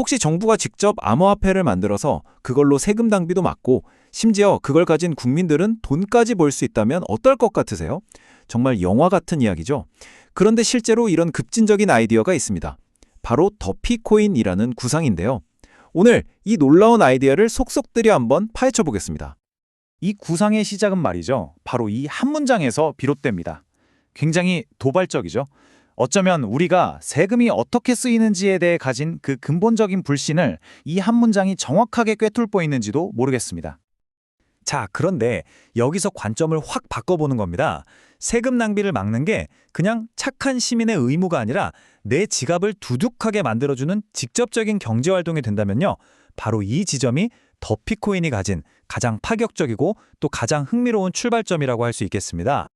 혹시 정부가 직접 암호화폐를 만들어서 그걸로 세금 낭비도 막고 심지어 그걸 가진 국민들은 돈까지 벌 수 있다면 어떨 것 같으세요? 정말 영화 같은 이야기죠. 그런데 실제로 이런 급진적인 아이디어가 있습니다. 바로 더피코인이라는 구상인데요. 오늘 이 놀라운 아이디어를 속속들이 한번 파헤쳐 보겠습니다. 이 구상의 시작은 말이죠. 바로 이 한 문장에서 비롯됩니다. 굉장히 도발적이죠. 어쩌면 우리가 세금이 어떻게 쓰이는지에 대해 가진 그 근본적인 불신을 이 한 문장이 정확하게 꿰뚫고 있는지도 모르겠습니다. 자, 그런데 여기서 관점을 확 바꿔보는 겁니다. 세금 낭비를 막는 게 그냥 착한 시민의 의무가 아니라 내 지갑을 두둑하게 만들어주는 직접적인 경제활동이 된다면요. 바로 이 지점이 더피코인이 가진 가장 파격적이고 또 가장 흥미로운 출발점이라고 할 수 있겠습니다.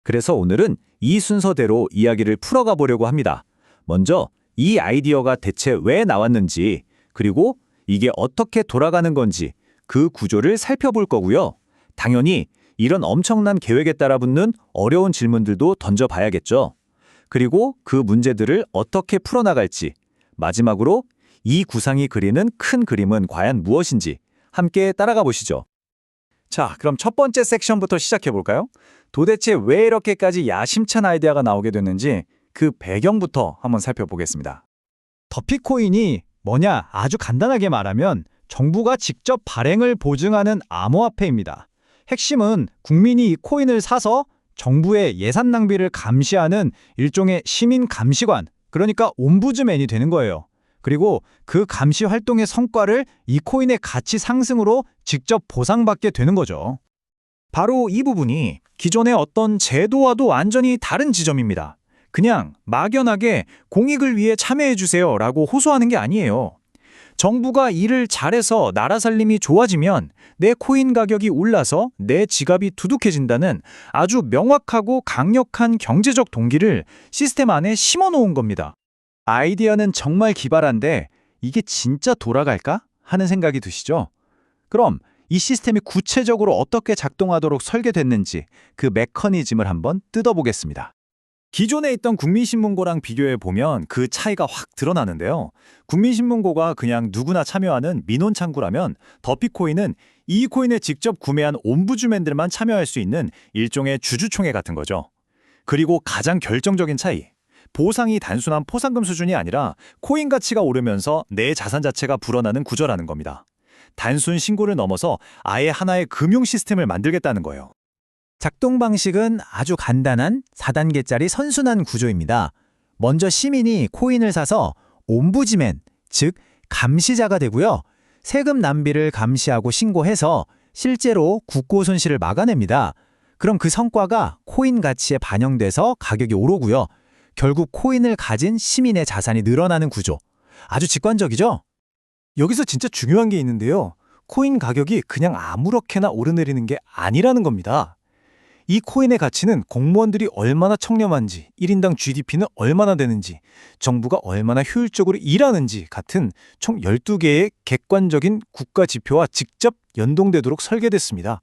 그래서 오늘은 이 순서대로 이야기를 풀어가 보려고 합니다. 먼저 이 아이디어가 대체 왜 나왔는지, 그리고 이게 어떻게 돌아가는 건지 그 구조를 살펴볼 거고요. 당연히 이런 엄청난 계획에 따라 붙는 어려운 질문들도 던져봐야겠죠. 그리고 그 문제들을 어떻게 풀어나갈지, 마지막으로 이 구상이 그리는 큰 그림은 과연 무엇인지 함께 따라가 보시죠. 자, 그럼 첫 번째 섹션부터 시작해 볼까요? 도대체 왜 이렇게까지 야심찬 아이디어가 나오게 됐는지 그 배경부터 한번 살펴보겠습니다. 더피코인이 뭐냐? 아주 간단하게 말하면 정부가 직접 발행을 보증하는 암호화폐입니다. 핵심은 국민이 이 코인을 사서 정부의 예산 낭비를 감시하는 일종의 시민 감시관, 그러니까 옴부즈맨이 되는 거예요. 그리고 그 감시 활동의 성과를 이 코인의 가치 상승으로 직접 보상받게 되는 거죠. 바로 이 부분이 기존의 어떤 제도와도 완전히 다른 지점입니다. 그냥 막연하게 공익을 위해 참여해주세요 라고 호소하는 게 아니에요. 정부가 일을 잘해서 나라 살림이 좋아지면 내 코인 가격이 올라서 내 지갑이 두둑해진다는 아주 명확하고 강력한 경제적 동기를 시스템 안에 심어놓은 겁니다. 아이디어는 정말 기발한데 이게 진짜 돌아갈까? 하는 생각이 드시죠? 그럼 이 시스템이 구체적으로 어떻게 작동하도록 설계됐는지 그 메커니즘을 한번 뜯어보겠습니다. 기존에 있던 국민신문고랑 비교해 보면 그 차이가 확 드러나는데요. 국민신문고가 그냥 누구나 참여하는 민원 창구라면 더피코인은 이 코인을 직접 구매한 옴부즈맨들만 참여할 수 있는 일종의 주주총회 같은 거죠. 그리고 가장 결정적인 차이. 보상이 단순한 포상금 수준이 아니라 코인 가치가 오르면서 내 자산 자체가 불어나는 구조라는 겁니다. 단순 신고를 넘어서 아예 하나의 금융 시스템을 만들겠다는 거예요. 작동 방식은 아주 간단한 4단계짜리 선순환 구조입니다. 먼저 시민이 코인을 사서 옴부즈맨, 즉 감시자가 되고요. 세금 낭비를 감시하고 신고해서 실제로 국고 손실을 막아냅니다. 그럼 그 성과가 코인 가치에 반영돼서 가격이 오르고요. 결국 코인을 가진 시민의 자산이 늘어나는 구조. 아주 직관적이죠? 여기서 진짜 중요한 게 있는데요. 코인 가격이 그냥 아무렇게나 오르내리는 게 아니라는 겁니다. 이 코인의 가치는 공무원들이 얼마나 청렴한지, 1인당 GDP는 얼마나 되는지, 정부가 얼마나 효율적으로 일하는지 같은 총 12개의 객관적인 국가 지표와 직접 연동되도록 설계됐습니다.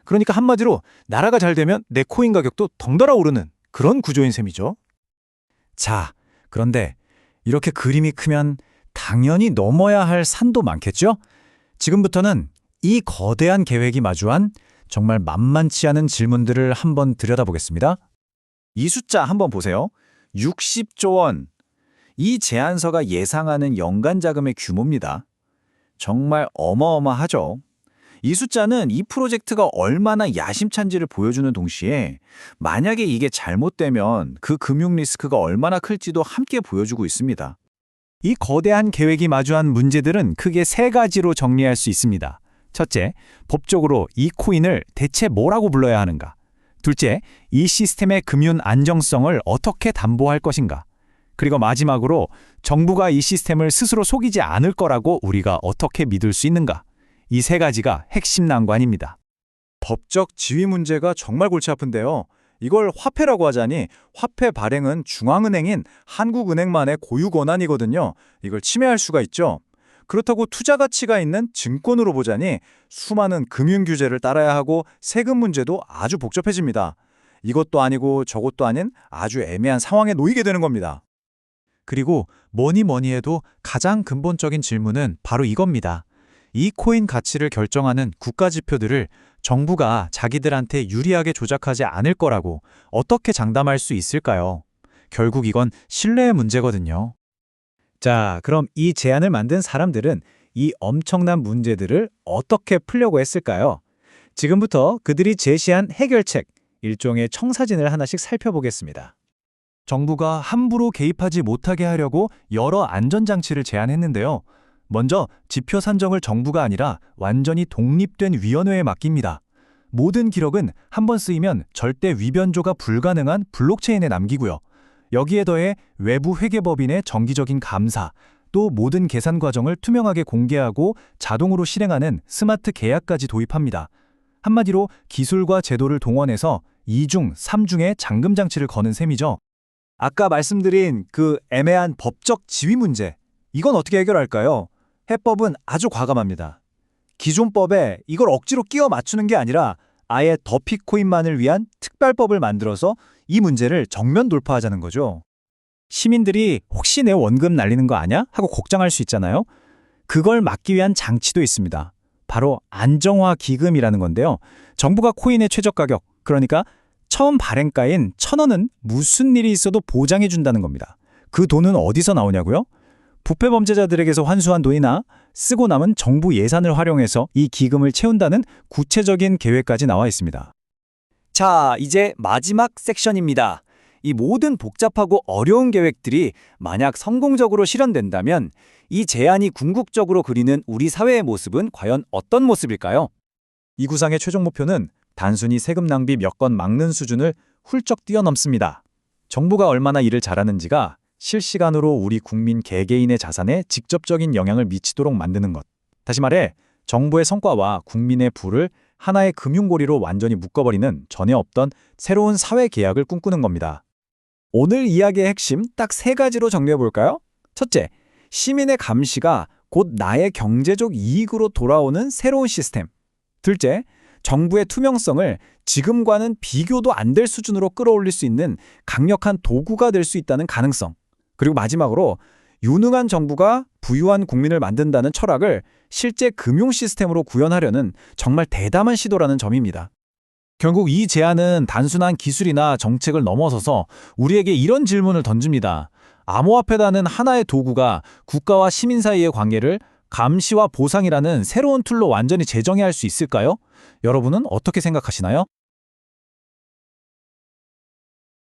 그러니까 한마디로 나라가 잘 되면 내 코인 가격도 덩달아 오르는 그런 구조인 셈이죠. 자, 그런데 이렇게 그림이 크면 당연히 넘어야 할 산도 많겠죠? 지금부터는 이 거대한 계획이 마주한 정말 만만치 않은 질문들을 한번 들여다보겠습니다. 이 숫자 한번 보세요. 60조 원. 이 제안서가 예상하는 연간 자금의 규모입니다. 정말 어마어마하죠. 이 숫자는 이 프로젝트가 얼마나 야심찬지를 보여주는 동시에 만약에 이게 잘못되면 그 금융 리스크가 얼마나 클지도 함께 보여주고 있습니다. 이 거대한 계획이 마주한 문제들은 크게 세 가지로 정리할 수 있습니다. 첫째, 법적으로 이 코인을 대체 뭐라고 불러야 하는가? 둘째, 이 시스템의 금융 안정성을 어떻게 담보할 것인가? 그리고 마지막으로 정부가 이 시스템을 스스로 속이지 않을 거라고 우리가 어떻게 믿을 수 있는가? 이 세 가지가 핵심 난관입니다. 법적 지위 문제가 정말 골치 아픈데요. 이걸 화폐라고 하자니 화폐 발행은 중앙은행인 한국은행만의 고유 권한이거든요. 이걸 침해할 수가 있죠. 그렇다고 투자 가치가 있는 증권으로 보자니 수많은 금융 규제를 따라야 하고 세금 문제도 아주 복잡해집니다. 이것도 아니고 저것도 아닌 아주 애매한 상황에 놓이게 되는 겁니다. 그리고 뭐니 해도 가장 근본적인 질문은 바로 이겁니다. 이 코인 가치를 결정하는 국가 지표들을 정부가 자기들한테 유리하게 조작하지 않을 거라고 어떻게 장담할 수 있을까요? 결국 이건 신뢰의 문제거든요. 자, 그럼 이 제안을 만든 사람들은 이 엄청난 문제들을 어떻게 풀려고 했을까요? 지금부터 그들이 제시한 해결책, 일종의 청사진을 하나씩 살펴보겠습니다. 정부가 함부로 개입하지 못하게 하려고 여러 안전장치를 제안했는데요. 먼저 지표 산정을 정부가 아니라 완전히 독립된 위원회에 맡깁니다. 모든 기록은 한 번 쓰이면 절대 위변조가 불가능한 블록체인에 남기고요. 여기에 더해 외부 회계법인의 정기적인 감사, 또 모든 계산 과정을 투명하게 공개하고 자동으로 실행하는 스마트 계약까지 도입합니다. 한마디로 기술과 제도를 동원해서 2중, 3중의 잠금 장치를 거는 셈이죠. 아까 말씀드린 그 애매한 법적 지위 문제, 이건 어떻게 해결할까요? 해법은 아주 과감합니다. 기존 법에 이걸 억지로 끼워 맞추는 게 아니라 아예 더피코인만을 위한 특별법을 만들어서 이 문제를 정면 돌파하자는 거죠. 시민들이 혹시 내 원금 날리는 거 아냐? 하고 걱정할 수 있잖아요. 그걸 막기 위한 장치도 있습니다. 바로 안정화 기금이라는 건데요. 정부가 코인의 최저 가격, 그러니까 처음 발행가인 1,000원은 무슨 일이 있어도 보장해 준다는 겁니다. 그 돈은 어디서 나오냐고요? 부패 범죄자들에게서 환수한 돈이나 쓰고 남은 정부 예산을 활용해서 이 기금을 채운다는 구체적인 계획까지 나와 있습니다. 자, 이제 마지막 섹션입니다. 이 모든 복잡하고 어려운 계획들이 만약 성공적으로 실현된다면 이 제안이 궁극적으로 그리는 우리 사회의 모습은 과연 어떤 모습일까요? 이 구상의 최종 목표는 단순히 세금 낭비 몇 건 막는 수준을 훌쩍 뛰어넘습니다. 정부가 얼마나 일을 잘하는지가 실시간으로 우리 국민 개개인의 자산에 직접적인 영향을 미치도록 만드는 것. 다시 말해 정부의 성과와 국민의 부를 하나의 금융고리로 완전히 묶어버리는 전에 없던 새로운 사회 계약을 꿈꾸는 겁니다. 오늘 이야기의 핵심 딱 3가지로 정리해볼까요? 첫째, 시민의 감시가 곧 나의 경제적 이익으로 돌아오는 새로운 시스템. 둘째, 정부의 투명성을 지금과는 비교도 안 될 수준으로 끌어올릴 수 있는 강력한 도구가 될 수 있다는 가능성. 그리고 마지막으로 유능한 정부가 부유한 국민을 만든다는 철학을 실제 금융 시스템으로 구현하려는 정말 대담한 시도라는 점입니다. 결국 이 제안은 단순한 기술이나 정책을 넘어서서 우리에게 이런 질문을 던집니다. 암호화폐라는 하나의 도구가 국가와 시민 사이의 관계를 감시와 보상이라는 새로운 툴로 완전히 재정의할 수 있을까요? 여러분은 어떻게 생각하시나요?